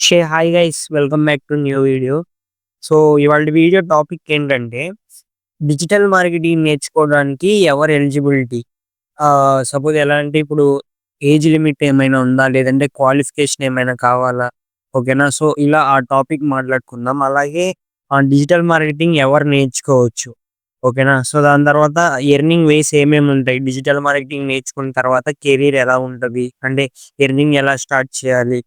Hi guys, welcome back to new video. So ఇవాళ video topic ఏంటంటే digital marketing నేర్చుకోవడానికి ఎవరు ఎలిజిబిలిటీ. సపోజ్ ఎలా అంటే ఇప్పుడు ఏజ్ లిమిట్ ఏమైనా ఉందా? లేదంటే క్వాలిఫికేషన్ ఏమైనా కావాలా? ఓకేనా. సో ఇలా ఆ టాపిక్ మాట్లాడుకుందాం. అలాగే డిజిటల్ మార్కెటింగ్ ఎవరు నేర్చుకోవచ్చు? ఓకేనా. సో దాని తర్వాత ఎర్నింగ్ వేస్ ఏమేమి ఉంటాయి? డిజిటల్ మార్కెటింగ్ నేర్చుకున్న తర్వాత కెరీర్ ఎలా ఉంటది? అంటే ఎర్నింగ్ ఎలా స్టార్ట్ చేయాలి?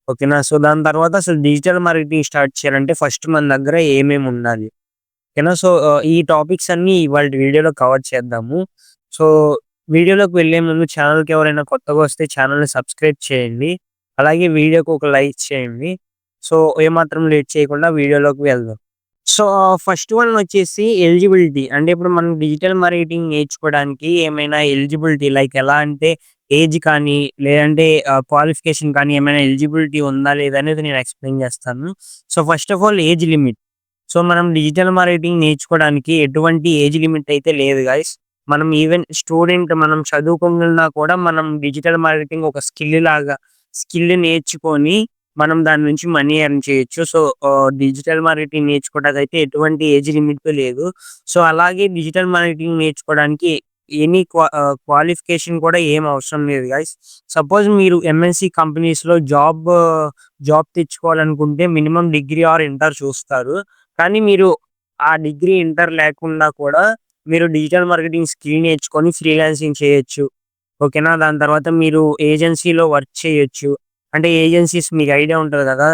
ఓకేనా. సో దాని తర్వాత అసలు డిజిటల్ మార్కెటింగ్ స్టార్ట్ చేయాలంటే ఫస్ట్ మన దగ్గర ఏమేమి ఉండాలి? ఓకేనా. సో ఈ టాపిక్స్ అన్నీ ఇవాల్టి వీడియోలో కవర్ చేద్దాము. సో వీడియోలోకి వెళ్ళే ముందు ఛానల్‌కి ఎవరైనా కొత్తగా వస్తే ఛానల్‌ని సబ్స్క్రైబ్ చేయండి. అలాగే వీడియోకి ఒక లైక్ చేయండి. సో ఏమాత్రం లేట్ చేయకుండా వీడియోలోకి వెళ్దాం. సో ఫస్ట్ వన్ వచ్చేసి ఎలిజిబిలిటీ. అంటే ఇప్పుడు మనం డిజిటల్ మార్కెటింగ్ నేర్చుకోవడానికి ఏమైనా ఎలిజిబిలిటీ లైక్ ఎలా అంటే ఏజ్ కానీ, లేదంటే క్వాలిఫికేషన్ కానీ ఏమైనా ఎలిజిబిలిటీ ఉందా? లేదా? అనేది నేను ఎక్స్‌ప్లెయిన్ చేస్తాను. So first of all age limit. So మనం డిజిటల్ మార్కెటింగ్ నేర్చుకోవడానికి ఎటువంటి ఏజ్ లిమిట్ అయితే లేదు గైస్. మనం ఈవెన్ స్టూడెంట్ మనం చదువుకున్నా కూడా మనం డిజిటల్ మార్కెటింగ్ ఒక స్కిల్ నేర్చుకొని మనం దాని నుంచి మనీ ఎర్న్ చేయొచ్చు. సో డిజిటల్ మార్కెటింగ్ నేర్చుకోవడానికైతే ఎటువంటి ఏజ్ లిమిట్ లేదు. సో అలాగే డిజిటల్ మార్కెటింగ్ నేర్చుకోవడానికి క్వాలిఫికేషన్ కూడా ఏం అవసరం లేదు గైస్. సపోజ్ మీరు ఎంఎన్‌సి కంపెనీస్‌లో జాబ్ తెచ్చుకోవాలనుకుంటే మినిమమ్ డిగ్రీ ఆర్ ఇంటర్ చూస్తారు. కానీ మీరు ఆ డిగ్రీ, ఇంటర్ లేకుండా కూడా మీరు డిజిటల్ మార్కెటింగ్ స్కిల్ నేర్చుకొని ఫ్రీలాన్సింగ్ చేయొచ్చు. ఓకేనా. దాని తర్వాత మీరు ఏజెన్సీలో వర్క్ చేయొచ్చు. అంటే ఏజెన్సీస్ మీకు ఐడియా ఉంటది కదా!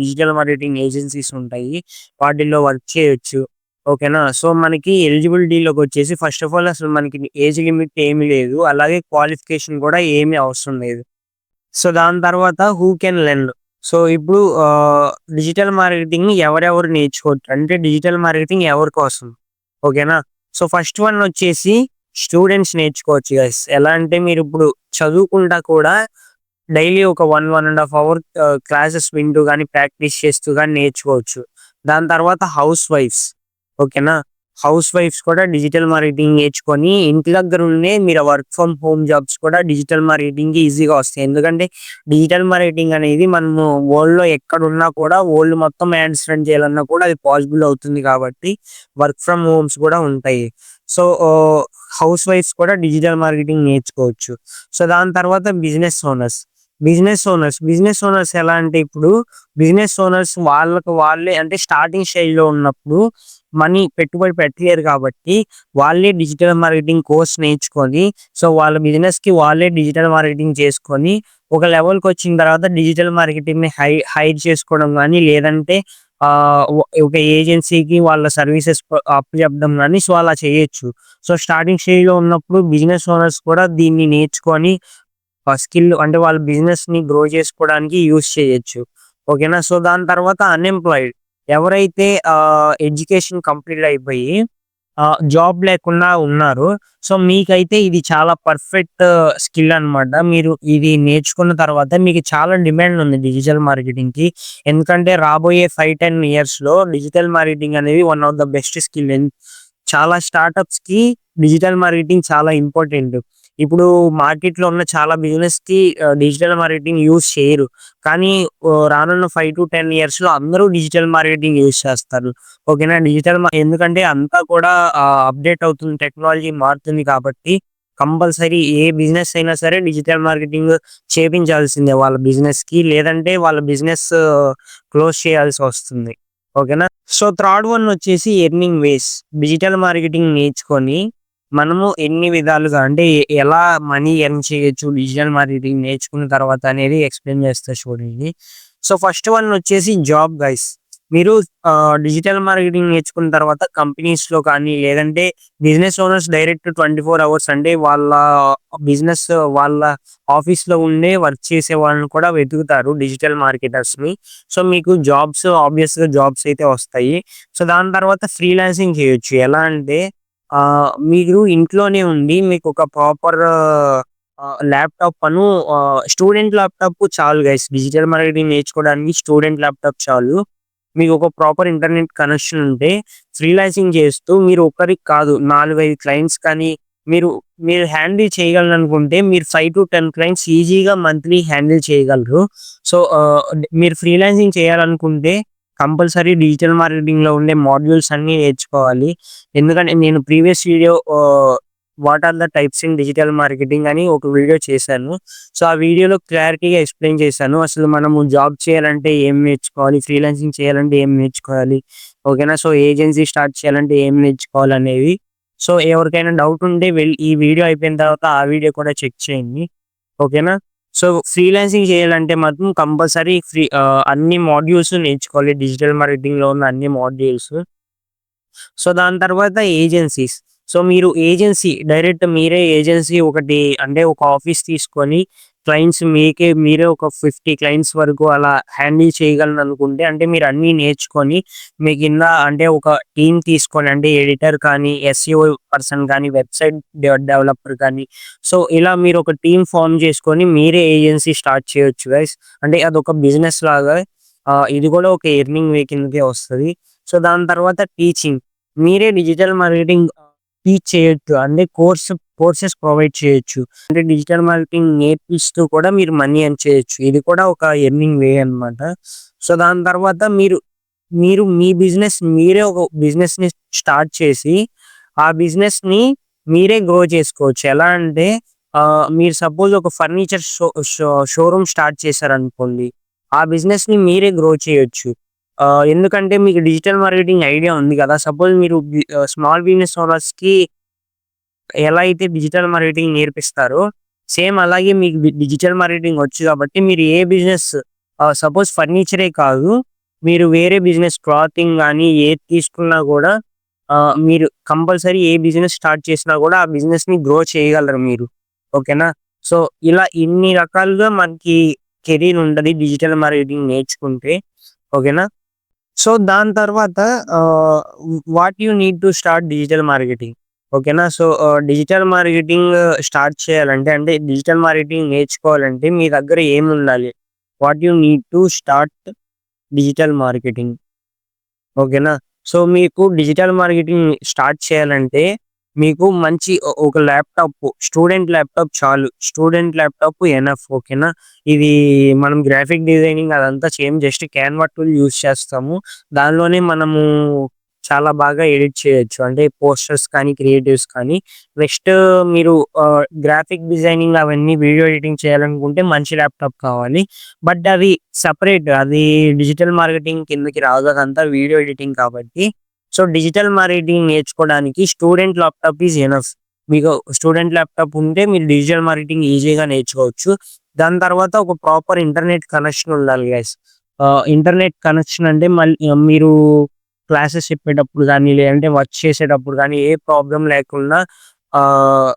డిజిటల్ మార్కెటింగ్ ఏజెన్సీస్ ఉంటాయి. వాటిల్లో వర్క్ చేయొచ్చు. ఓకేనా. సో మనకి ఎలిజిబిలిటీలోకొచ్చేసి ఫస్ట్ ఆఫ్ ఆల్ అసలు మనకి ఏజ్ లిమిట్ ఏమీ లేదు. అలాగే క్వాలిఫికేషన్ కూడా ఏమీ అవసరం లేదు. సో దాని తర్వాత హూ కెన్ లెర్న్. సో ఇప్పుడు డిజిటల్ మార్కెటింగ్ ఎవరెవరు నేర్చుకోవచ్చు అంటే డిజిటల్ మార్కెటింగ్ ఎవరి కోసం? ఓకేనా. సో ఫస్ట్ వన్ వచ్చేసి స్టూడెంట్స్ నేర్చుకోవచ్చు గైస్. ఎలా అంటే మీరిప్పుడు చదువుకుంటా కూడా డైలీ ఒక 1 అవర్ క్లాసెస్ వింటూ గాని, ప్రాక్టీస్ చేస్తూ గాని నేర్చుకోవచ్చు. దాని తర్వాత హౌస్ వైఫ్స్. ఓకేనా. హౌస్ వైఫ్స్ కూడా డిజిటల్ మార్కెటింగ్ నేర్చుకొని ఇంటి దగ్గరుండే మీరు వర్క్ ఫ్రమ్ హోమ్ జాబ్స్ కూడా డిజిటల్ మార్కెటింగ్‌కి ఈజీగా వస్తాయి. ఎందుకంటే డిజిటల్ మార్కెటింగ్ అనేది మనము వరల్డ్‌లో ఎక్కడున్నా కూడా వరల్డ్ మొత్తం యాడ్స్ రన్ చేయాలన్నా కూడా అది పాసిబుల్ అవుతుంది కాబట్టి వర్క్ ఫ్రమ్ హోమ్స్ కూడా ఉంటాయి. సో హౌస్ వైఫ్స్ కూడా డిజిటల్ మార్కెటింగ్ నేర్చుకోవచ్చు. సో దాని తర్వాత బిజినెస్ ఓనర్స్ ఎలా అంటే ఇప్పుడు బిజినెస్ ఓనర్స్ వాళ్ళకి వాళ్ళే అంటే స్టార్టింగ్ స్టేజ్‌లో ఉన్నప్పుడు పెట్టుబడి పెట్టలేరు కాబట్టి వాళ్ళే డిజిటల్ మార్కెటింగ్ కోర్స్ నేర్చుకొని, సో వాళ్ళ బిజినెస్‌కి వాళ్ళే డిజిటల్ మార్కెటింగ్ చేసుకొని, ఒక లెవెల్‌కొచ్చిన తర్వాత డిజిటల్ మార్కెటింగ్‌ని హైర్ చేసుకోవడం గానీ, లేదంటే ఒక ఏజెన్సీకి వాళ్ళ సర్వీసెస్ అప్పజెప్పడం గానీ, సో అలా చేయొచ్చు. సో స్టార్టింగ్ స్టేజ్‌లో ఉన్నప్పుడు బిజినెస్ ఓనర్స్ కూడా దీన్ని నేర్చుకొని స్కిల్ అంటే వాళ్ళ బిజినెస్‌ని గ్రో చేసుకోవడానికి యూజ్ చేయొచ్చు. ఓకేనా. సో దాని తర్వాత అన్‌ఎంప్లాయిడ్. ఎవరైతే ఎడ్యుకేషన్ కంప్లీట్ అయిపోయి జాబ్ లేకుండా ఉన్నారు. సో మీకైతే ఇది చాలా పర్ఫెక్ట్ స్కిల్ అన్నమాట. మీరు ఇది నేర్చుకున్న తర్వాత మీకు చాలా డిమాండ్ ఉంది డిజిటల్ మార్కెటింగ్‌కి. ఎందుకంటే రాబోయే 5, 10 ఇయర్స్‌లో డిజిటల్ మార్కెటింగ్ అనేది one of the best skill. చాలా స్టార్టప్స్‌కి డిజిటల్ మార్కెటింగ్ చాలా ఇంపార్టెంట్. ఇప్పుడు మార్కెట్‌లో ఉన్న చాలా బిజినెస్‌కి డిజిటల్ మార్కెటింగ్ యూజ్ చేయరు. కానీ రానున్న 5-10 ఇయర్స్‌లో అందరూ డిజిటల్ మార్కెటింగ్ యూజ్ చేస్తారు. ఓకేనా. ఎందుకంటే అంతా కూడా అప్‌డేట్ అవుతుంది. టెక్నాలజీ మారుతుంది కాబట్టి కంపల్సరీ ఏ బిజినెస్ అయినా సరే డిజిటల్ మార్కెటింగ్ చేపించాల్సిందే వాళ్ళ బిజినెస్‌కి. లేదంటే వాళ్ళ బిజినెస్ క్లోజ్ చేయాల్సొస్తుంది. ఓకేనా. సో థర్డ్ వన్ వచ్చేసి ఎర్నింగ్ వేస్. డిజిటల్ మార్కెటింగ్ నేర్చుకొని మనము ఎన్ని విధాలుగా అంటే ఎలా మనీ ఎర్న్ చేయొచ్చు డిజిటల్ మార్కెటింగ్ నేర్చుకున్న తర్వాత అనేది ఎక్స్‌ప్లెయిన్ చేస్తా చూడండి. సో ఫస్ట్ వన్ వచ్చేసి జాబ్ గైస్. మీరు డిజిటల్ మార్కెటింగ్ నేర్చుకున్న తర్వాత కంపెనీస్‌లో కానీ, లేదంటే బిజినెస్ ఓనర్స్ డైరెక్ట్ 24 అవర్స్ అంటే బిజినెస్ వాళ్ళ ఆఫీస్‌లో ఉండే వర్క్ చేసే వాళ్ళని కూడా వెతుకుతారు డిజిటల్ మార్కెటర్స్‌ని. సో మీకు ఆబ్వియస్‌గా జాబ్స్ అయితే వస్తాయి. సో దాని తర్వాత ఫ్రీలాన్సింగ్ చేయొచ్చు. ఎలా అంటే మీరు ఇంట్లోనే ఉండి మీకొక ప్రాపర్ ల్యాప్‌టాప్ స్టూడెంట్ ల్యాప్‌టాప్ చాలు గైస్. డిజిటల్ మార్కెటింగ్ నేర్చుకోవడానికి స్టూడెంట్ ల్యాప్‌టాప్ చాలు. మీకొక ప్రాపర్ ఇంటర్నెట్ కనెక్షన్ ఉంటే ఫ్రీలాన్సింగ్ చేస్తూ మీరు ఒకరికి కాదు 4, 5 క్లయింట్స్ కానీ మీరు మీరు హ్యాండిల్ చేయగలరనుకుంటే మీరు 5-10 క్లయింట్స్ ఈజీగా మంత్లీ హ్యాండిల్ చేయగలరు. సో, మీరు ఫ్రీలాన్సింగ్ చేయాలనుకుంటే కంపల్సరీ డిజిటల్ మార్కెటింగ్‌లో ఉండే మాడ్యూల్స్ అన్నీ నేర్చుకోవాలి. ఎందుకంటే నేను previous video what are the types in digital marketing అని ఒక వీడియో చేశాను. సో, ఆ వీడియోలో క్లారిటీగా ఎక్స్‌ప్లెయిన్ చేశాను. అసలు మనము జాబ్ చేయాలంటే ఏం నేర్చుకోవాలి? ఫ్రీలాన్సింగ్ చేయాలంటే ఏం నేర్చుకోవాలి? ఓకేనా. సో, ఏజెన్సీ స్టార్ట్ చేయాలంటే ఏం నేర్చుకోవాలనేవి. సో, ఎవరికైనా డౌట్ ఉంటే ఈ వీడియో అయిపోయిన తర్వాత ఆ వీడియో కూడా చెక్ చేయండి. ఓకేనా. సో, ఫ్రీలాన్సింగ్ చేయాలంటే మాత్రం కంపల్సరీ అన్ని మాడ్యూల్స్ నేర్చుకోవాలి. డిజిటల్ మార్కెటింగ్‌లో ఉన్న అన్ని మాడ్యూల్స్. సో, దాని తర్వాత ఏజెన్సీస్. సో, మీరు డైరెక్ట్ మీరే ఏజెన్సీ ఒకటి అంటే ఒక ఆఫీస్ తీసుకొని క్లయింట్స్ మీరే ఒక 50 క్లయింట్స్ వరకు అలా హ్యాండిల్ చేయగలననుకుంటే అంటే మీరు అన్నీ నేర్చుకొని మీ కింద అంటే ఒక టీమ్ తీసుకొని అంటే ఎడిటర్ కానీ, ఎస్ఈఓ పర్సన్ కానీ, వెబ్‌సైట్ డెవలపర్ కానీ సో, ఇలా మీరు ఒక టీమ్ ఫార్మ్ చేసుకొని మీరే ఏజెన్సీ స్టార్ట్ చేయొచ్చు గైస్. అంటే అదొక బిజినెస్ లాగా ఇది కూడా ఒక ఎర్నింగ్ వే కిందకే వస్తది. సో, దాని తర్వాత టీచింగ్. మీరే డిజిటల్ మార్కెటింగ్ టీచ్ చేయొచ్చు. అంటే కోర్సెస్ ప్రొవైడ్ చేయొచ్చు. అంటే డిజిటల్ మార్కెటింగ్ నేర్పిస్తూ కూడా మీరు మనీ ఎర్న్ చేయొచ్చు. ఇది కూడా ఒక ఎర్నింగ్ వే అన్నమాట. సో, దాని తర్వాత మీరు మీరు మీ మీరే ఒక బిజినెస్‌ని స్టార్ట్ చేసి, ఆ బిజినెస్‌ని మీరే గ్రో చేసుకోవచ్చు. ఎలా అంటే మీరు సపోజ్ ఒక ఫర్నిచర్ షోరూమ్ స్టార్ట్ చేశారనుకోండి. ఆ బిజినెస్‌ని మీరే గ్రో చేయొచ్చు. ఎందుకంటే మీకు డిజిటల్ మార్కెటింగ్ ఐడియా ఉంది కదా! సపోజ్ మీరు స్మాల్ బిజినెస్ ఓనర్స్‌కి ఎలా అయితే డిజిటల్ మార్కెటింగ్ నేర్పిస్తారో, సేమ్ అలాగే మీకు డిజిటల్ మార్కెటింగ్ వచ్చు కాబట్టి మీరు ఏ బిజినెస్ సపోజ్ ఫర్నిచరే కాదు, మీరు వేరే బిజినెస్ క్లాతింగ్ గాని ఏది తీసుకున్నా గూడా మీరు కంపల్సరీ ఏ బిజినెస్ స్టార్ట్ చేసినా గూడా ఆ బిజినెస్‌ని గ్రో చేయగలరు మీరు. ఓకేనా. సో, ఇలా ఇన్ని రకాలుగా మనకి కెరీర్ ఉంటది డిజిటల్ మార్కెటింగ్ నేర్చుకుంటే. ఓకేనా. సో, దాని తర్వాత what you need to start digital marketing. ఓకేనా. సో, డిజిటల్ మార్కెటింగ్ స్టార్ట్ చేయాలంటే అంటే డిజిటల్ మార్కెటింగ్ నేర్చుకోవాలంటే మీ దగ్గర ఏముండాలి? What you need to start digital marketing. ఓకేనా. సో, మీకు డిజిటల్ మార్కెటింగ్ స్టార్ట్ చేయాలంటే మీకు మంచి ఒక ల్యాప్‌టాప్, స్టూడెంట్ ల్యాప్‌టాప్ చాలు. Student laptop enough. ఓకేనా. ఇది మనం గ్రాఫిక్ డిజైనింగ్ అదంతా చేయము. జస్ట్ క్యాన్వా టూల్ యూజ్ చేస్తాము. దానిలోనే మనము చాలా బాగా ఎడిట్ చేయొచ్చు. అంటే పోస్టర్స్ కానీ, క్రియేటివ్స్ కానీ. నెక్స్ట్ మీరు గ్రాఫిక్ డిజైనింగ్ అవన్నీ వీడియో ఎడిటింగ్ చేయాలనుకుంటే మంచి ల్యాప్‌టాప్ కావాలి. బట్ అది సెపరేట్. అది డిజిటల్ మార్కెటింగ్ కిందకి రాదు. అదంతా వీడియో ఎడిటింగ్ కాబట్టి. సో, డిజిటల్ మార్కెటింగ్ నేర్చుకోవడానికి స్టూడెంట్ ల్యాప్‌టాప్ ఈజ్ ఎనఫ్. మీకు స్టూడెంట్ ల్యాప్‌టాప్ ఉంటే మీరు డిజిటల్ మార్కెటింగ్ ఈజీగా నేర్చుకోవచ్చు. దాని తర్వాత ఒక ప్రాపర్ ఇంటర్నెట్ కనెక్షన్ ఉండాలి గైస్. ఇంటర్నెట్ కనెక్షన్ అంటే మీరు క్లాసెస్ చెప్పేటప్పుడు గానీ, లేదంటే వర్క్ చేసేటప్పుడు గానీ, ఏ ప్రాబ్లమ్ లేకుండా ఆహ్,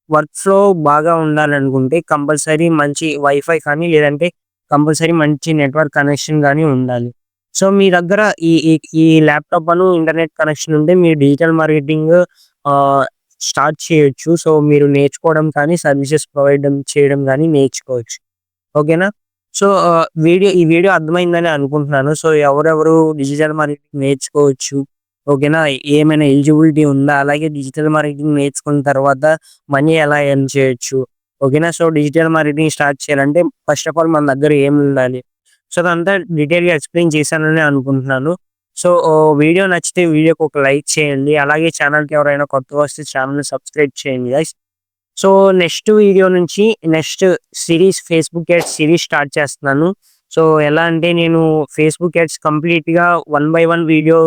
వర్క్ ఫ్లో బాగా ఉండాలనుకుంటే కంపల్సరీ మంచి వైఫై కానీ, లేదంటే కంపల్సరీ మంచి నెట్వర్క్ కనెక్షన్ గానీ ఉండాలి. సో, మీ దగ్గర ఈ ఈ ఈ ల్యాప్‌టాప్ ఇంటర్నెట్ కనెక్షన్ ఉంటే మీరు డిజిటల్ మార్కెటింగ్ ఆహ్, స్టార్ట్ చేయొచ్చు. సో, మీరు నేర్చుకోవడం కానీ, సర్వీసెస్ చేయడం గానీ నేర్చుకోవచ్చు. ఓకేనా. సో, ఈ వీడియో అర్థమైందని అనుకుంటున్నాను. సో, ఎవరెవరు డిజిటల్ మార్కెటింగ్ నేర్చుకోవచ్చు. ఓకేనా. ఏమైనా ఎలిజిబిలిటీ ఉందా? అలాగే డిజిటల్ మార్కెటింగ్ నేర్చుకున్న తర్వాత మనీ ఎలా ఎర్న్ చేయొచ్చు. ఓకేనా. సో, డిజిటల్ మార్కెటింగ్ స్టార్ట్ చేయాలంటే ఫస్ట్ ఆఫ్ ఆల్ మన దగ్గర ఏముండాలి. సో, అదంతా డీటెయిల్‌గా ఎక్స్‌ప్లెయిన్ చేశానని అనుకుంటున్నాను. సో, వీడియో నచ్చితే వీడియోకి ఒక లైక్ చేయండి. అలాగే ఛానెల్‌కి ఎవరైనా కొత్తగా వస్తే ఛానెల్‌ని సబ్స్క్రైబ్ చేయండి గైస్. సో, నెక్స్ట్ వీడియో నుంచి next Facebook ads series start చేస్తున్నాను. సో, ఎలా అంటే నేను ఫేస్‌బుక్ యాడ్స్ కంప్లీట్‌గా వన్ బై వన్ వీడియో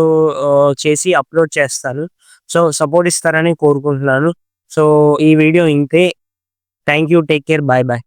చేసి అప్‌లోడ్ చేస్తాను. సో, సపోర్ట్ ఇస్తారని కోరుకుంటున్నాను. సో, ఈ వీడియో ఇంతే. Thank you. Take care. By by.